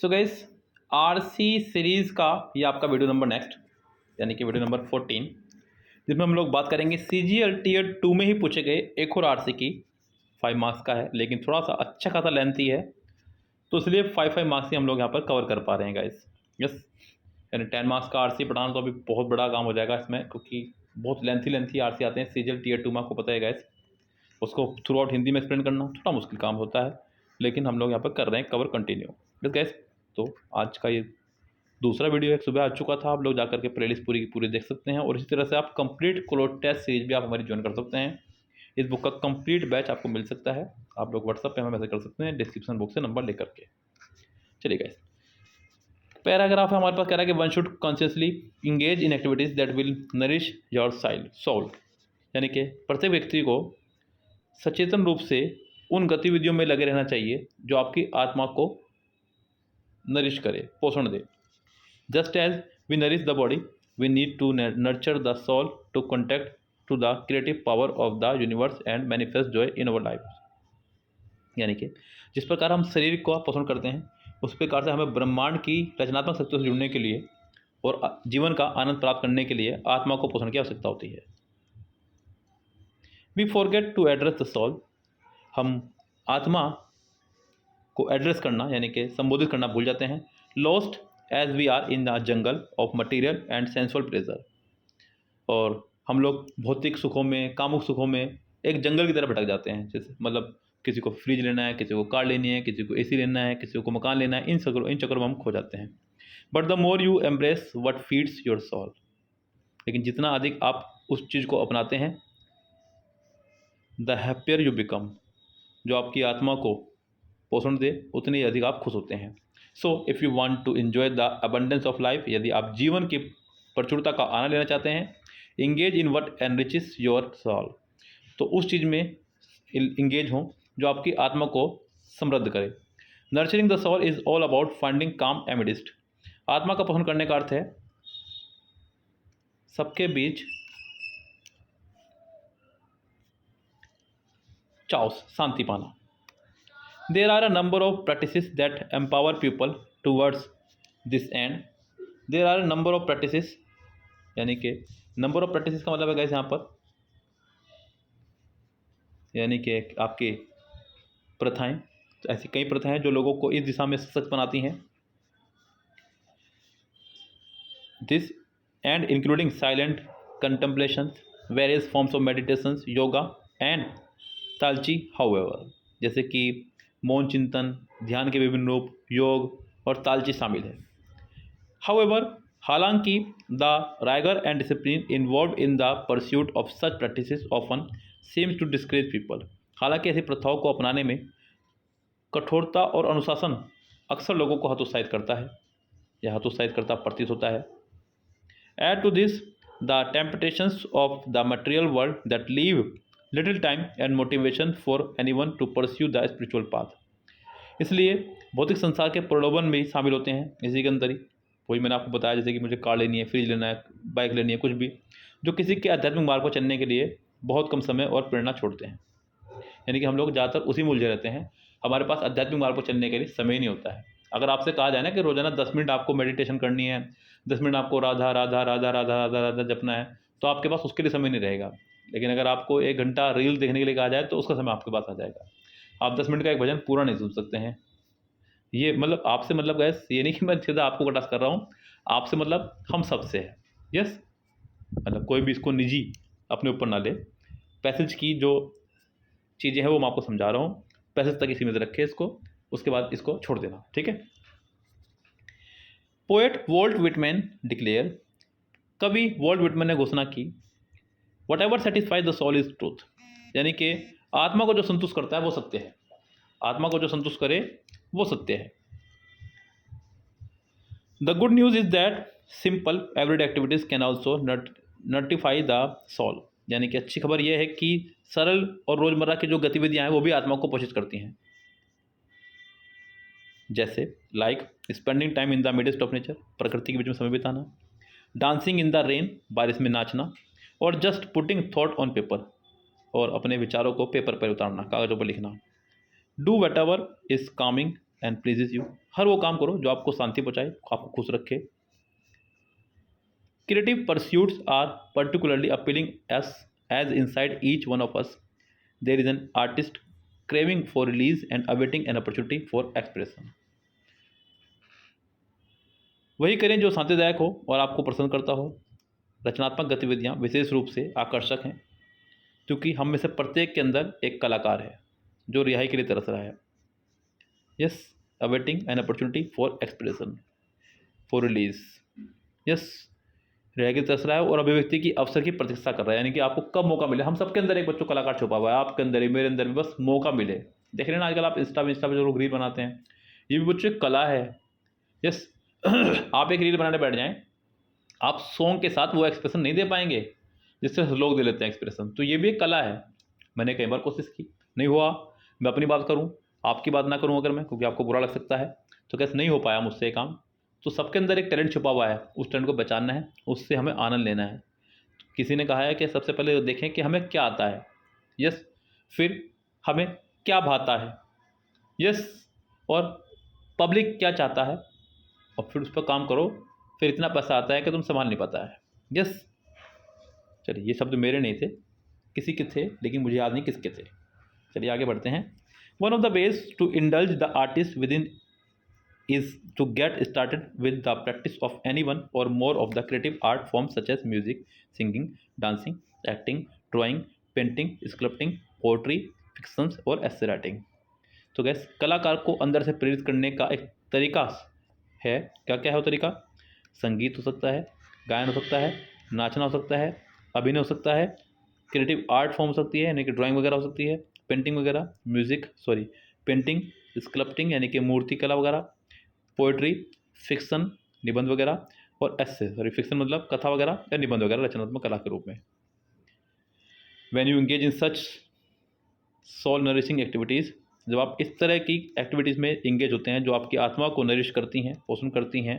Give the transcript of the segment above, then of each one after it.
So guys, RC series का ये आपका वीडियो नंबर नेक्स्ट यानी कि वीडियो नंबर 14, जिसमें हम लोग बात करेंगे सीजीएल टीयर 2 में ही पूछे गए एक और आरसी की 5 मार्क्स का है, लेकिन थोड़ा सा अच्छा खासा लेंथी है, तो इसलिए 5 मार्क्स ही हम लोग यहाँ पर कवर कर पा रहे हैं गाइस। यस, यानी 10 मार्क्स का आरसी पढ़ाना तो अभी बहुत बड़ा काम हो जाएगा इसमें, क्योंकि बहुत लेंथी आरसी आते हैं सीजीएल टीयर 2 में, आपको पता है गाइस। उसको थ्रू आउट हिंदी में एक्सप्लेन करना थोड़ा मुश्किल काम होता है, लेकिन हम लोग यहाँ पर कर रहे हैं कवर कंटिन्यू। यस गाइस, तो आज का ये दूसरा वीडियो है, सुबह आ चुका था, आप लोग जाकर के प्लेलिस्ट पूरी की पूरी देख सकते हैं। और इसी तरह से आप कंप्लीट क्लोज टेस्ट सीरीज भी आप हमारी ज्वाइन कर सकते हैं। इस बुक का कंप्लीट बैच आपको मिल सकता है, आप लोग व्हाट्सएप पे हमें मैसेज कर सकते हैं डिस्क्रिप्शन बॉक्स से नंबर लेकर के। चलिए गाइस, पैराग्राफ हमारे पास कह रहा है कि one should consciously engage in activities that will nourish your soul, यानी कि प्रत्येक व्यक्ति को सचेतन रूप से उन गतिविधियों में लगे रहना चाहिए जो आपकी आत्मा को नरिश करे, पोषण दे। Just as we nourish the body, we need to nurture the soul to contact to the creative power of the universe and manifest joy in our life. यानी कि जिस प्रकार हम शरीर को पोषण करते हैं, उस प्रकार से हमें ब्रह्मांड की रचनात्मक शक्तियों से जुड़ने के लिए और जीवन का आनंद प्राप्त करने के लिए आत्मा को पोषण की आवश्यकता होती है। We forget to address the soul, हम आत्मा को एड्रेस करना यानी कि संबोधित करना भूल जाते हैं। Lost as we are in the jungle of material and sensual pleasure, और हम लोग भौतिक सुखों में, कामुक सुखों में एक जंगल की तरह भटक जाते हैं। जैसे मतलब किसी को फ्रिज लेना है, किसी को कार लेनी है, किसी को एसी लेना है, किसी को मकान लेना है, इन चक्करों में हम खो जाते हैं। But the more you embrace what feeds your soul, लेकिन जितना अधिक आप उस चीज़ को अपनाते हैं, द हैप्पियर यू बिकम, जो आपकी आत्मा को पोषण दे, उतनी अधिक आप खुश होते हैं। So if you want to enjoy the abundance of life, यदि आप जीवन की प्रचुरता का आनंद लेना चाहते हैं, engage in what enriches your soul, तो उस चीज़ में इंगेज हों जो आपकी आत्मा को समृद्ध करे। Nurturing the soul is all about finding calm amidst, आत्मा का पोषण करने का अर्थ है सबके बीच चाओस, शांति पाना। There are a number of practices that empower people towards this end. There are a number of practices, यानी कि नंबर ऑफ प्रैक्टिसेस का मतलब है गाइस यहाँ पर, यानी कि आपकी प्रथाएं, तो ऐसी कई प्रथाएं हैं जो लोगों को इस दिशा में सशक्त बनाती हैं। This and including silent contemplation, various forms of meditations, yoga and tai chi however, जैसे कि मौन चिंतन, ध्यान के विभिन्न रूप, योग और तालची शामिल है। हाउएवर, हालांकि the rigour and discipline involve in the pursuit of such practices often seems to discourage people, हालांकि ऐसी प्रथाओं को अपनाने में कठोरता और अनुशासन अक्सर लोगों को हतोत्साहित करता है या हतोत्साहित करता प्रतीत होता है। Add to this the temptations of the material world that leave little time and motivation for anyone to pursue the spiritual path, इसलिए भौतिक संसार के प्रलोभन में शामिल होते हैं इसी के अंदर ही। वही मैंने आपको बताया, जैसे कि मुझे कार लेनी है, फ्रिज लेना है, बाइक लेनी है, कुछ भी, जो किसी के आध्यात्मिक मार्ग पर चलने के लिए बहुत कम समय और प्रेरणा छोड़ते हैं। यानी कि हम लोग ज़्यादातर उसी में उलझे रहते हैं, हमारे पास आध्यात्मिक मार्ग पर चलने के लिए समय ही नहीं होता है। अगर आपसे कहा जाए ना कि रोज़ाना 10 मिनट आपको मेडिटेशन करनी है, 10 मिनट आपको राधा राधा राधा राधा राधा राधा जपना है, तो आपके पास उसके लिए समय नहीं रहेगा। लेकिन अगर आपको 1 घंटा रील देखने के लिए कहा जाए तो उसका समय आपके पास आ जाएगा। आप 10 मिनट का एक भजन पूरा नहीं सुन सकते हैं। ये मतलब आपसे मतलब गैस, ये नहीं कि मैं सीधा आपको कटाक्ष कर रहा हूँ, आपसे मतलब हम सब से है। यस, मतलब कोई भी इसको निजी अपने ऊपर ना ले। पैसेज की जो चीज़ें हैं वो मैं आपको समझा रहा हूँ, पैसेज तक ही सीमित रखे इसको, उसके बाद इसको छोड़ देना, ठीक है। पोएट वॉल्ट विटमैन डिक्लेयर, कवि वॉल्ट विटमैन ने घोषणा की, whatever satisfies the soul is truth, यानी कि आत्मा को जो संतुष्ट करता है वो सत्य है, आत्मा को जो संतुष्ट करे वो सत्य है। The good news is that simple everyday activities can also nurture the soul, यानी कि अच्छी खबर यह है कि सरल और रोज़मर्रा की जो गतिविधियां हैं वो भी आत्मा को पोषित करती हैं। जैसे like spending time in the midst of nature, प्रकृति के बीच में समय बिताना, डांसिंग इन द रेन, बारिश में नाचना, और just putting thought on paper, और अपने विचारों को पेपर पर उतारना, कागज़ों पर लिखना। Do whatever is calming and pleases you. हर वो काम करो जो आपको शांति पहुँचाए, आपको खुश रखे। Creative pursuits are particularly appealing as inside each one of us there is an artist craving for release and awaiting an opportunity for expression। वही करें जो शांतिदायक हो और आपको प्रसन्न करता हो। रचनात्मक गतिविधियां विशेष रूप से आकर्षक हैं क्योंकि हम में से प्रत्येक के अंदर एक कलाकार है जो रिहाई के लिए तरस रहा है। Yes, awaiting an opportunity for expression, for release. Yes, रिहाई के लिए तरस रहा है और अभिव्यक्ति की अवसर की प्रतीक्षा कर रहा है, यानी कि आपको कब मौका मिले। हम सबके अंदर एक बच्चों कलाकार छुपा हुआ है, आपके अंदर ही, मेरे अंदर भी, बस मौका मिले। देख रहे हैं ना आजकल आप इंस्टा में जो लोग रील बनाते हैं, ये भी बच्चों की कला है। यस आप एक रील बनाने बैठ जाएं, आप सॉन्ग के साथ वो एक्सप्रेशन नहीं दे पाएंगे जिससे लोग दे लेते हैं एक्सप्रेशन, तो ये भी एक कला है। मैंने कई बार कोशिश की, नहीं हुआ। मैं अपनी बात करूँ, आपकी बात ना करूँ अगर मैं, क्योंकि आपको बुरा लग सकता है, तो कैसे नहीं हो पाया मुझसे ये काम। तो सबके अंदर एक टैलेंट छुपा हुआ है, उस टैलेंट को पहचानना है, उससे हमें आनंद लेना है। किसी ने कहा है कि सबसे पहले देखें कि हमें क्या आता है। यस, फिर हमें क्या भाता है। यस, और पब्लिक क्या चाहता है, और फिर उस पर काम करो। फिर इतना पैसा आता है कि तुम संभाल नहीं पाता है। यस, चलिए, ये शब्द मेरे नहीं थे, किसी के थे, लेकिन मुझे याद नहीं किसके थे। चलिए आगे बढ़ते हैं। One of the ways to indulge the artist within is to get started with the practice of any one or more of the creative art forms such as music, singing, dancing, acting, drawing, painting, sculpting, poetry, fictions और essay writing। तो gas, कलाकार को अंदर से प्रेरित करने का एक तरीका है। क्या क्या है वो तरीका? संगीत हो सकता है, गायन हो सकता है, नाचना हो सकता है, अभिनय हो सकता है, क्रिएटिव आर्ट फॉर्म हो सकती है यानी कि ड्राइंग वगैरह हो सकती है, पेंटिंग वगैरह, पेंटिंग, स्कल्पटिंग यानी कि मूर्ति कला वगैरह, पोइट्री, फिक्सन, निबंध वगैरह, और एस्से, फिक्सन मतलब कथा वगैरह या निबंध वगैरह रचनात्मक कला के रूप में। When you engage in such soul nourishing activities, जब आप इस तरह की एक्टिविटीज़ में एंगेज होते हैं जो आपकी आत्मा को नरिश करती हैं, पोषण करती हैं,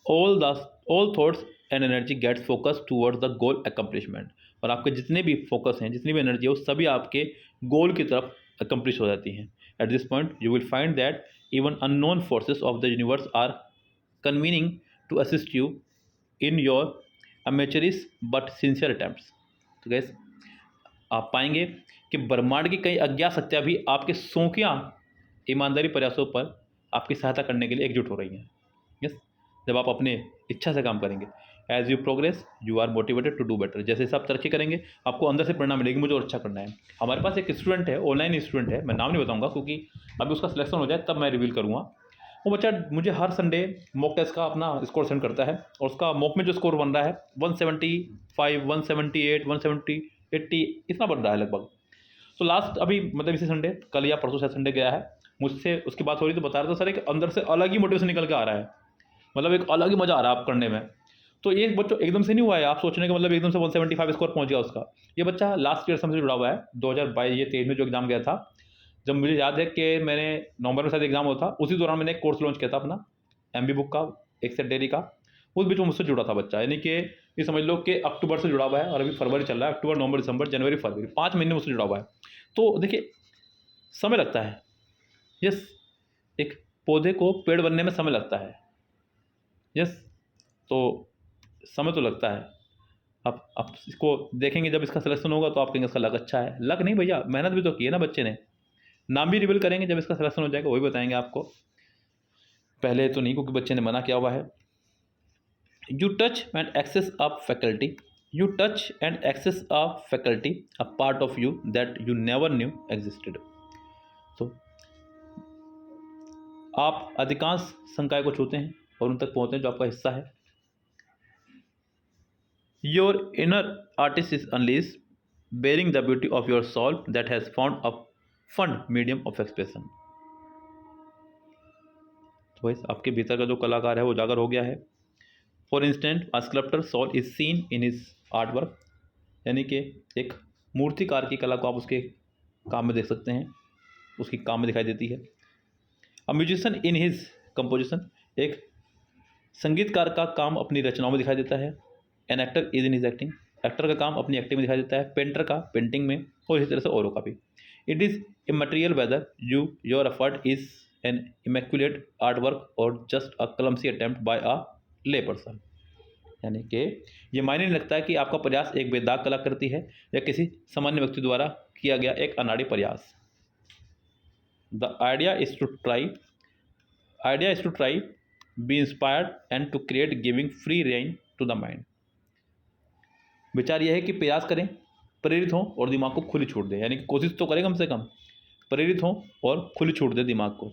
all thoughts and energy gets focus towards the goal accomplishment. और आपके जितने भी फोकस हैं, जितनी भी एनर्जी है, वो सभी आपके गोल की तरफ अकम्प्लिश हो जाती हैं। At this point you will find that even unknown forces of the universe are convening to assist you in your amateurish but sincere attempts। तो गैस, आप पाएंगे कि ब्रह्मांड की कई अज्ञात शक्तियाँ भी आपके शौकिया ईमानदारी प्रयासों पर आपकी सहायता करने के लिए एकजुट हो रही हैं। यस, जब आप अपने इच्छा से काम करेंगे, as you progress you are motivated to do better. जैसे जैसे आप तरक्की करेंगे, आपको अंदर से प्रेरणा मिलेगी, मुझे और अच्छा करना है। हमारे पास एक स्टूडेंट है, ऑनलाइन स्टूडेंट है, मैं नाम नहीं बताऊंगा क्योंकि अभी उसका सिलेक्शन हो जाए तब मैं रिवील करूंगा। वो बच्चा मुझे हर संडे मॉक टेस्ट का अपना स्कोर सेंड करता है, और उसका मॉक में जो स्कोर बन रहा है 175, 178, 170, 80 इतना बन रहा है लगभग। तो लास्ट अभी मतलब इसी संडे, कल या परसों शायद संडे गया है, मुझसे उसकी बात हो रही तो बता रहा था, सर एक अंदर से अलग ही मोटिवेशन निकल के आ रहा है, मतलब एक अलग ही मज़ा आ रहा है आप करने में। तो ये बच्चों एकदम से नहीं हुआ है, आप सोचने का मतलब एकदम से 175 स्कोर पहुंच गया उसका। ये बच्चा लास्ट ईयर से हमसे जुड़ा हुआ है, 2022 ये 23 में जो एग्जाम गया था, जब मुझे याद है कि मैंने नवंबर में शायद एग्जाम हुआ था, उसी दौरान मैंने एक कोर्स लॉन्च किया था अपना MB बुक का, एक्सेल डेयरी का। उस बीच में मुझसे जुड़ा था बच्चा, यानी कि ये समझ लो कि अक्टूबर से जुड़ा हुआ है और अभी फरवरी चल रहा है, अक्टूबर, नवंबर, दिसंबर, जनवरी, फरवरी, 5 महीने मुझसे जुड़ा हुआ है। तो देखिए, समय लगता है। यस, एक पौधे को पेड़ बनने में समय लगता है। यस, तो समय तो लगता है। आप इसको देखेंगे, जब इसका सिलेक्शन होगा तो आप कहेंगे इसका लक अच्छा है। लक नहीं भैया, मेहनत भी तो की है ना बच्चे ने। नाम भी रिवील करेंगे जब इसका सिलेक्शन हो जाएगा, वही बताएंगे आपको, पहले तो नहीं, क्योंकि बच्चे ने मना किया हुआ है। You touch and access a faculty, you touch and access a faculty, a part of you that you never knew existed. तो आप अधिकांश संकाय को छूते हैं और उन तक पहुँचते हैं जो आपका हिस्सा है। Your inner artist is unleashed, bearing the beauty of your soul that has found a fun medium of expression। तो भाई, आपके भीतर का जो कलाकार है वो उजागर हो गया है। For instant, a sculptor soul is seen in his artwork, यानी कि एक मूर्तिकार की कला को आप उसके काम में देख सकते हैं, उसकी काम में दिखाई देती है। A musician in his composition, एक संगीतकार का काम अपनी रचनाओं में दिखाई देता है। An actor is in his acting, actor का काम अपनी एक्टिंग में दिखाई देता है। पेंटर का पेंटिंग में, और इसी तरह से औरों का भी। It is immaterial whether your effort is an immaculate art work और just a clumsy attempt by a lay person. यानी कि ये मायने नहीं रखता है कि आपका प्रयास एक बेदाग कलाकृति है या किसी सामान्य व्यक्ति द्वारा किया गया एक अनाड़ी प्रयास। The idea is to try be inspired and to create giving free range to the mind. विचार यह है कि प्रयास करें, प्रेरित हों और दिमाग को खुली छूट दें। यानी कि कोशिश तो करें कम से कम, प्रेरित हों और खुली छूट दें दिमाग को।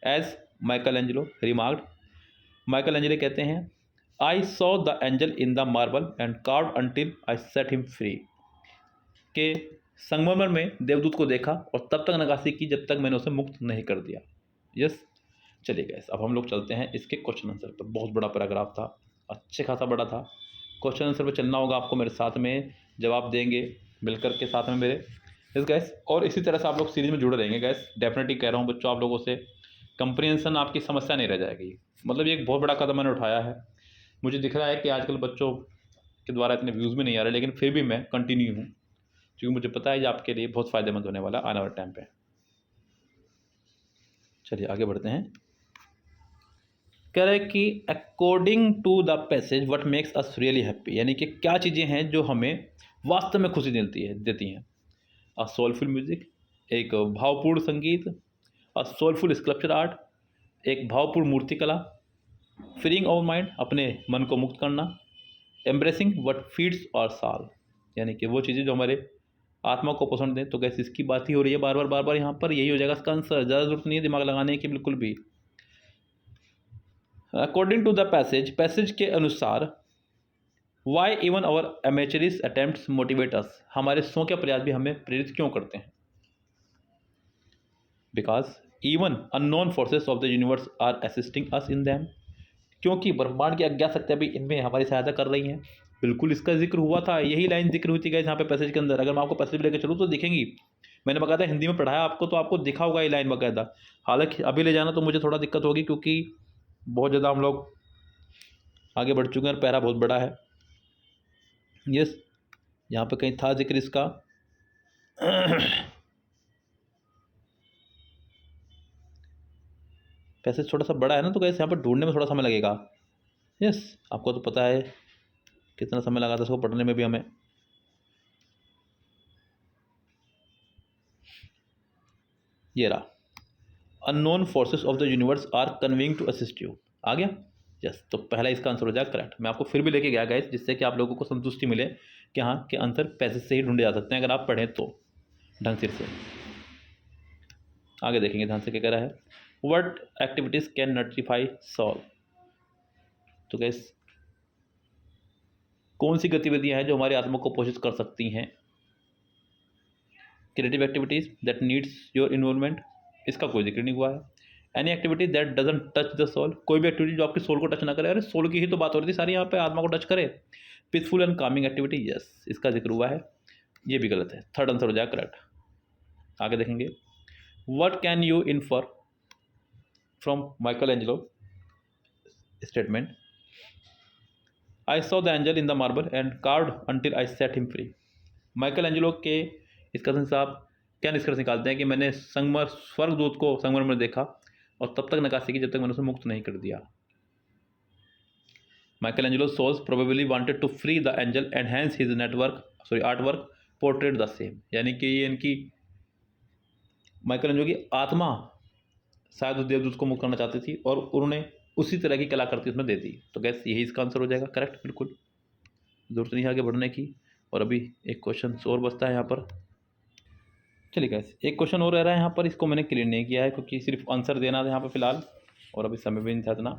As Michelangelo remarked, Michelangelo कहते हैं, I saw the angel in the marble and carve until I set him free. के संगमरमर में देवदूत को देखा और तब तक नक्काशी की जब तक मैंने उसे मुक्त नहीं कर दिया। यस, चलिए गाइस, अब हम लोग चलते हैं इसके क्वेश्चन आंसर पर। बहुत बड़ा पैराग्राफ था, अच्छे खासा बड़ा था। क्वेश्चन आंसर पर चलना होगा आपको मेरे साथ में, जवाब देंगे मिलकर के साथ में मेरे। यस गाइस, और इसी तरह से आप लोग सीरीज में जुड़े रहेंगे गाइस। डेफिनेटली कह रहा हूँ बच्चों, आप लोगों से कंप्रीहेंशन आपकी समस्या नहीं रह जाएगी। मतलब ये एक बहुत बड़ा कदम मैंने उठाया है। मुझे दिख रहा है कि आजकल बच्चों के द्वारा इतने व्यूज़ भी नहीं आ रहे, लेकिन फिर भी मैं कंटिन्यू हूँ क्योंकि मुझे पता है ये आपके लिए बहुत फ़ायदेमंद होने वाला आने वाले टाइम पे। चलिए आगे बढ़ते हैं। कह रहे हैं कि according to the passage what makes us really happy, यानी कि क्या चीज़ें हैं जो हमें वास्तव में खुशी देती हैं। अ सोलफुल म्यूजिक, एक भावपूर्ण संगीत। अ सोलफुल स्कल्पचर आर्ट, एक भावपूर्ण मूर्तिकला। फ्रीइंग आवर माइंड, अपने मन को मुक्त करना। Embracing what feeds our soul, यानी कि वो चीज़ें जो हमारे आत्मा को पोषण दें। तो कैसे इसकी बात ही हो रही है बार बार यहाँ पर, यही हो जाएगा इसका आंसर। ज़्यादा जरूरत नहीं है दिमाग लगाने की बिल्कुल भी। अकॉर्डिंग टू द पैसेज के अनुसार, why even our amateurish attempts motivate us, हमारे शौक के प्रयास भी हमें प्रेरित क्यों करते हैं। Because even unknown forces of the universe are assisting us in them, क्योंकि ब्रह्मांड की अज्ञात शक्तियाँ भी इनमें हमारी सहायता कर रही हैं। बिल्कुल इसका जिक्र हुआ था, यही लाइन जिक्र हुई थी गाइस यहाँ पे पैसेज के अंदर। अगर मैं आपको पैसेज लेकर चलूँ तो दिखेंगी, मैंने बाकायदा हिंदी में पढ़ाया आपको, तो आपको दिखा होगा ये लाइन बाकायदा। हालांकि अभी ले जाना तो मुझे थोड़ा दिक्कत होगी क्योंकि बहुत ज़्यादा हम लोग आगे बढ़ चुके हैं और पैरा बहुत बड़ा है। यस, यहाँ पे कहीं था जिक्र इसका। पैसेज थोड़ा सा बड़ा है ना, तो गाइस यहाँ पर ढूंढने में थोड़ा समय लगेगा। यस, आपको तो पता है कितना समय लगा था इसको पढ़ने में भी हमें। ये रहा, unknown forces of the universe are conniving to assist you. आ गया। यस, तो पहला इसका आंसर हो जाएगा करेक्ट। मैं आपको फिर भी लेके गया गाइस, जिससे कि आप लोगों को संतुष्टि मिले कि हाँ के आंसर पैसेज से ही ढूंढे जा सकते हैं अगर आप पढ़ें तो ढंग से। आगे देखेंगे ध्यान से क्या कह रहा है। What activities can notify solve, तो गाइस कौन सी गतिविधियां हैं जो हमारी आत्मा को पोषित कर सकती हैं। Creative activities that needs your involvement, इसका कोई जिक्र नहीं हुआ है। Any activity that doesn't touch the soul, कोई भी एक्टिविटी जो आपकी सोल को टच ना करे। अरे सोल की ही तो बात हो रही थी सारी यहाँ पे, आत्मा को टच करे। Peaceful and Kameng activity, yes इसका जिक्र हुआ है, ये भी गलत है। थर्ड आंसर हो जाएगा करेक्ट। आगे देखेंगे। What can you infer from Michelangelo statement, I saw the angel in the marble and carved until I set him free. Michelangelo के इस कथन से आप क्या निष्कर्ष निकालते हैं कि मैंने स्वर्गदूत को संगमरमर में देखा और तब तक नक्काशी की जब तक मैंने उसे मुक्त नहीं कर दिया। Michelangelo souls probably wanted to free the angel and hence his art work portrait the same, यानी कि ये इनकी माइकल एंजेलो की आत्मा शायद उस देवदूत को मुक्त करना चाहती थी और उन्होंने उसी तरह की कलाकृति उसमें दे दी। तो गैस यही इसका आंसर हो जाएगा करेक्ट, बिल्कुल जरूरत नहीं है आगे बढ़ने की। और अभी एक क्वेश्चन और बचता है यहाँ पर। चलिए गैस एक क्वेश्चन और रह रहा है यहाँ पर, इसको मैंने क्लियर नहीं किया है क्योंकि सिर्फ आंसर देना था यहाँ पर फिलहाल और अभी समय भी नहीं था इतना।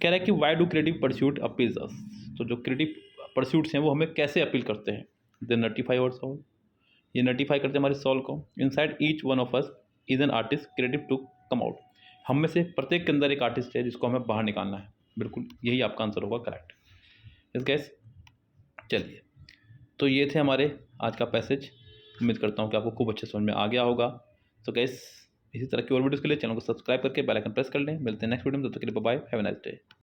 कह रहा है कि why do creative pursuit appeals us, तो जो क्रिएटिव परस्यूट्स हैं वो हमें कैसे अपील करते हैं। दे नोटिफाई आवर सोल, ये नोटिफाई करते हैं हमारे सोल को। Inside each one of us is an artist creative to come out, हम में से प्रत्येक के अंदर एक आर्टिस्ट है जिसको हमें बाहर निकालना है। बिल्कुल यही आपका आंसर होगा करेक्ट। यस गैस, चलिए तो ये थे हमारे आज का पैसेज। उम्मीद करता हूँ कि आपको खूब अच्छे समझ में आ गया होगा। तो गैस इसी तरह की और वीडियोज़ के लिए चैनल को सब्सक्राइब करके बेल आइकन प्रेस कर लें। मिलते हैं नेक्स्ट वीडियो में, तब तक के लिए bye bye, have a nice day.